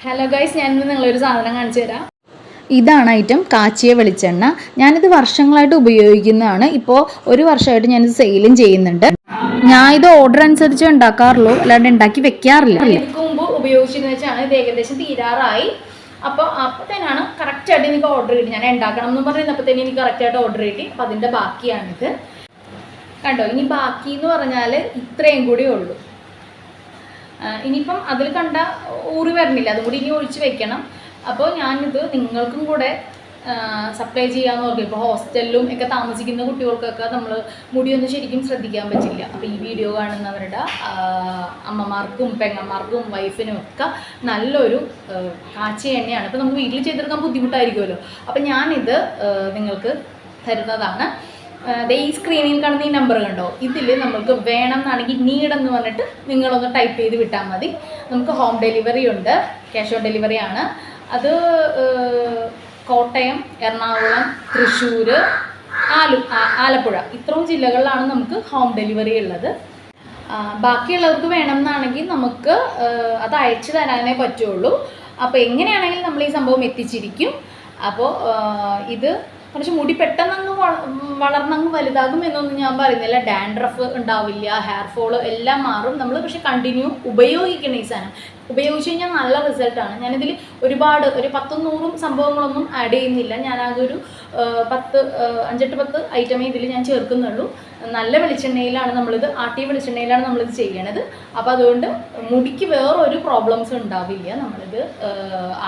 Hello guys, ഞാനിന്ന് നിങ്ങളൊരു സാധനം കാണിച്ചു തരാം. ഇതാണ് ഐറ്റം കാച്ചിയ വെളിച്ചെണ്ണ. ഞാനിത് വർഷങ്ങളായിട്ട് ഉപയോഗിക്കുന്നതാണ്. ഇപ്പോൾ ഒരു വർഷമായിട്ട് ഞാനിത് സെയിലും ചെയ്യുന്നുണ്ട്. ഞാൻ ഇത് ഓർഡർ അനുസരിച്ച് ഉണ്ടാക്കാറുള്ളൂ, അല്ലാണ്ട് ഉണ്ടാക്കി വെക്കാറില്ല. ഇതിക്ക് മുമ്പ് ഉപയോഗിച്ചെന്ന് വെച്ചാൽ ഇത് ഏകദേശം തീരാറായി. അപ്പോൾ തന്നെയാണ് കറക്റ്റായിട്ട് എനിക്ക് ഓർഡർ കിട്ടി. ഞാൻ ഉണ്ടാക്കണം എന്ന് പറയുന്നപ്പോൾ തന്നെ എനിക്ക് കറക്റ്റായിട്ട് ഓർഡർ കിട്ടി. അപ്പോൾ അതിൻ്റെ ബാക്കിയാണിത്. കണ്ടോ, ഇനി ബാക്കി എന്ന് പറഞ്ഞാൽ ഇത്രയും കൂടി ഉള്ളൂ. ഇനിയിപ്പം അതിൽ കണ്ട ഊറി വരണില്ല, അതും കൂടി ഇനി ഒഴിച്ച് വെക്കണം. അപ്പോൾ ഞാനിത് നിങ്ങൾക്കും കൂടെ സപ്ലൈ ചെയ്യാമെന്ന് ഓർക്കും. ഇപ്പോൾ ഹോസ്റ്റലിലും ഒക്കെ താമസിക്കുന്ന കുട്ടികൾക്കൊക്കെ നമ്മൾ മുടിയൊന്നും ശരിക്കും ശ്രദ്ധിക്കാൻ പറ്റില്ല. അപ്പോൾ ഈ വീഡിയോ കാണുന്നവരുടെ അമ്മമാർക്കും പെങ്ങന്മാർക്കും വൈഫിനും ഒക്കെ നല്ലൊരു കാച്ചിയ എണ്ണയാണ്. അപ്പോൾ നമുക്ക് വീട്ടിൽ ചെയ്തെടുക്കാൻ ബുദ്ധിമുട്ടായിരിക്കുമല്ലോ. അപ്പോൾ ഞാനിത് നിങ്ങൾക്ക് തരുന്നതാണ്. ഈ സ്ക്രീനിൽ കാണുന്ന ഈ നമ്പർ കണ്ടോ, ഇതിൽ നമുക്ക് വേണം എന്നാണെങ്കിൽ നീഡെന്ന് പറഞ്ഞിട്ട് നിങ്ങളൊന്ന് ടൈപ്പ് ചെയ്ത് വിട്ടാൽ മതി. നമുക്ക് ഹോം ഡെലിവറി ഉണ്ട്, ക്യാഷ് ഓൺ ഡെലിവറി ആണ്. അത് കോട്ടയം, എറണാകുളം, തൃശ്ശൂർ, ആലപ്പുഴ ഇത്രയും ജില്ലകളിലാണ് നമുക്ക് ഹോം ഡെലിവറി ഉള്ളത്. ബാക്കിയുള്ളവർക്ക് വേണം എന്നാണെങ്കിൽ നമുക്ക് അത് അയച്ചു തരാനേ പറ്റുള്ളൂ. അപ്പോൾ എങ്ങനെയാണെങ്കിലും നമ്മൾ ഈ സംഭവം എത്തിച്ചിരിക്കും. അപ്പോൾ ഇത് കുറച്ച് മുടി പെട്ടെന്നങ്ങ് വളർന്നങ്ങ് വലുതാകും എന്നൊന്നും ഞാൻ പറയുന്നില്ല. ഡാൻഡ്രഫ് ഉണ്ടാവില്ല, ഹെയർ ഫോള് എല്ലാം മാറും. നമ്മൾ പക്ഷെ കണ്ടിന്യൂ ഉപയോഗിക്കണം. ഈ സാധനം ഉപയോഗിച്ച് കഴിഞ്ഞാൽ നല്ല റിസൾട്ടാണ്. ഞാനിതിൽ ഒരു 10-100 സംഭവങ്ങളൊന്നും ആഡ് ചെയ്യുന്നില്ല. ഞാനാകെ ഒരു 5-10 ഐറ്റമേ ഇതിൽ ഞാൻ ചേർക്കുന്നുള്ളൂ. നല്ല വെളിച്ചെണ്ണയിലാണ് നമ്മളിത്, ആട്ടിയ വെളിച്ചെണ്ണയിലാണ് നമ്മളിത് ചെയ്യണത്. അപ്പോൾ അതുകൊണ്ട് മുടിക്ക് വേറൊരു പ്രോബ്ലംസ് ഉണ്ടാവില്ല. നമ്മളിത്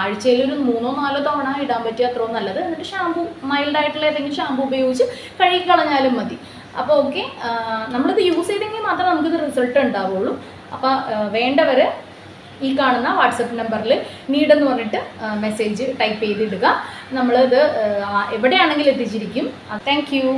ആഴ്ചയിൽ ഒരു 3-4 തവണ ഇടാൻ പറ്റിയ അത്രയും നല്ലത്. എന്നിട്ട് ഷാമ്പു, മൈൽഡായിട്ടുള്ള ഏതെങ്കിലും ഷാമ്പു ഉപയോഗിച്ച് കഴുകി കളഞ്ഞാലും മതി. അപ്പോൾ ഓക്കെ, നമ്മളിത് യൂസ് ചെയ്തെങ്കിൽ മാത്രമേ നമുക്കിത് റിസൾട്ട് ഉണ്ടാവുള്ളൂ. അപ്പോൾ വേണ്ടവർ ഈ കാണുന്ന വാട്സപ്പ് നമ്പറിൽ നീഡെന്ന് പറഞ്ഞിട്ട് മെസ്സേജ് ടൈപ്പ് ചെയ്തിടുക. നമ്മളിത് എവിടെയാണെങ്കിലും എത്തിച്ചിരിക്കും. Thank you.